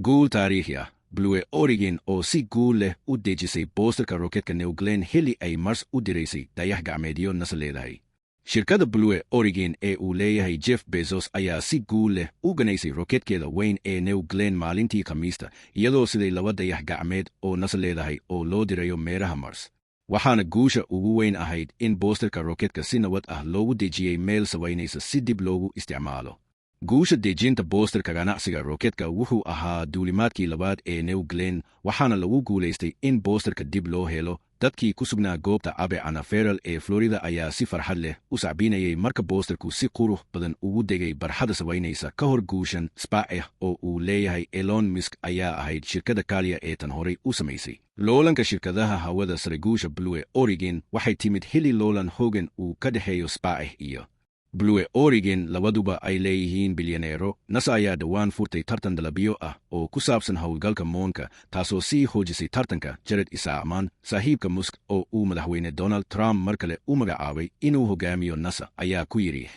Guul taariikhi ah, Blue Origin oo si guul leh u dejisay boosterka roketka Glenn xilli ay Mars u diraysay dayax-gacmeedyo nasa leedahay. Shirkadda Blue Origin ee uu leeyahay Jeff Bezos ayaa si guul leh u ganaysay roketkeeda weyn ee Glenn maalintii Khamiista, iyadoo siday laba dayax-gacmeed oo nasa leedahay oo loo dirayo Meeraha Mars. Waxaana guusha ugu weyn ahayd in boosterka roketka si nabad ah loogu dejiyay meel sabaynaysa si dib loogu isticmaalo. Guusha dejinta boosterka ganacsiga roketka wuxuu ahaa duulimaadkii labaad ee Glenn, waxaana lagu guulaystay in boosterka dib loo helo. Dadkii ku sugnaa goobta abeecana feral ee Florida ayaa si farxad leh u sacbinayay marka boosterku si qurux badan ugu degay barxadda sabaynaysa ka hor guushan SpaceX oo uu leeyahay Elon Musk ayaa ahayd shirkadda kaliya ee tan horay u samaysay. Loolanka shirkadaha hawada sare Guusha Blue Origin waxay timid xilli loolan hoggan uu ka dhexeeyo SpaceX iyo Blue Origin, labaduba ay leeyihiin bilyaneero. NASA ayaa dhowaan furtay tartan dalabyo ah oo ku saabsan howlgalka moonka, taasoo sii xoojisay tartanka. Jared Isaacman, saaxiibka Musk oo uu madaxweyne Donald Trump mar kale u magacaabay inuu hogaamiyo NASA, ayaa ku yidhi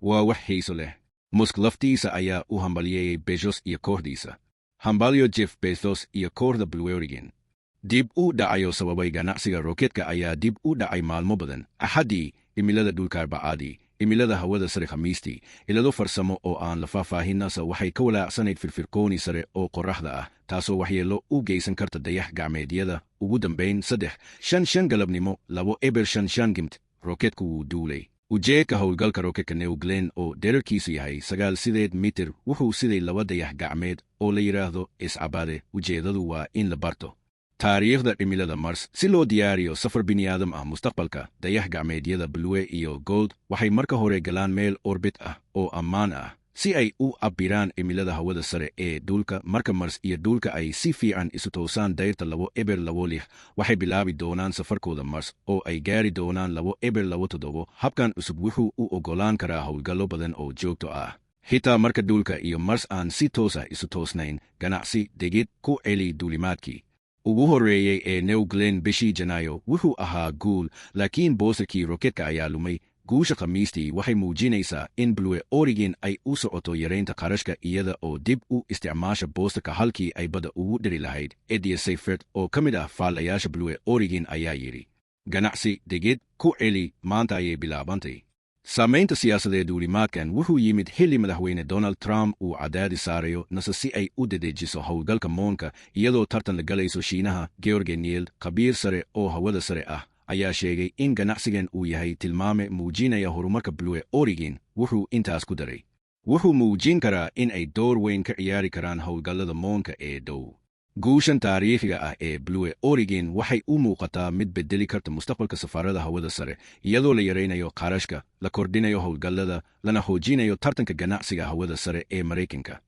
waa wax xiiso leh. Musk laftiisa ayaa u hambalyeeyay Bezos iyo kooxdiisa. Hambalyo Jeff Bezos iyo kooxda Blue Origin. Dib u dhacayo sababay ganacsiga roketka ayaa dib u dhacay maalmo badan. Axaddii, cimilada dhulka Arbacadii, cimilada hawada sare Khamiistii, cilado farsamo oo aan la faahfaahin. NASA waxay ka walaacsanayd firfircooni sare oo qorraxda ah, taasoo waxyeello u geysan karta dayax-gacmeedyada. Ugu dambayn 3:55 galabnimo 2:55 GMT, roketku wuu duulay. Ujeedka howlgalka roketka Glenn oo dhererkiisu yahay 9 mitir wuxuu siday laba dayax-gacmeed oo la yidhaahdo iscabaade. Ujeedadu waa in la barto taariikhda cimilada Mars si loo diyaariyo safar bini'aadam ah mustaqbalka. Dayax-gacmeedyada Blue iyo Gold waxay marka hore galaan meel orbit ah oo ammaan ah si ay u cabbiraan cimilada hawada sare ee dhulka. Marka Mars iyo dhulka ay si fiican isu toosaan dayrta 2:26, waxay bilaabi doonaan safarkooda Mars oo ay gaari doonaan 2:27. Habkan cusub wuxuu u oggolaan karaa howlgallo badan oo joogto ah, xitaa marka dhulka iyo Mars aan si toos ah isu toosnayn. Ganacsi degid ku celi duulimaadkii ugu horreeyay ee Glenn bishii Janaayo wuxuu ahaa Guul, laakiin boosterkii roketka ayaa lumay. Guusha Khamiistii waxay muujinaysaa in Blue Origin ay u socoto yaraynta qarashka iyada oo dib u isticmaasha boosterka halkii ay badda ugu dhiri lahayd. Dejisay oo ka mid ah faalayaasha Blue Origin ayaa yidhi ganacsi degid ku celi maanta ayay bilaabantay. Saamaynta siyaasadeed duulimaadkan wuxuu yimid xilli madaxweyne Donald Trump uu cadaadis saarayo NASA si ay u dedejiso howlgalka moonka, iyadoo tartan la galayso Shiinaha. George Niel, khabiir sare oo hawada sare ah, ayaa sheegay in ganacsigan uu yahay tilmaame muujinaya horumarka Blue Origin. Wuxuu intaas ku daray wuxuu muujin karaa in ay door weyn ka ciyaari karaan howlgallada moonka ee dhow. Guushan taariikhiga ah ee Blue Origin waxay u muuqataa mid bedeli karta mustaqbalka safarada hawada sare, iyadoo la yaraynayo qarashka, la kordhinayo howlgallada, lana xoojinayo tartanka ganacsiga hawada sare ee Maraykanka.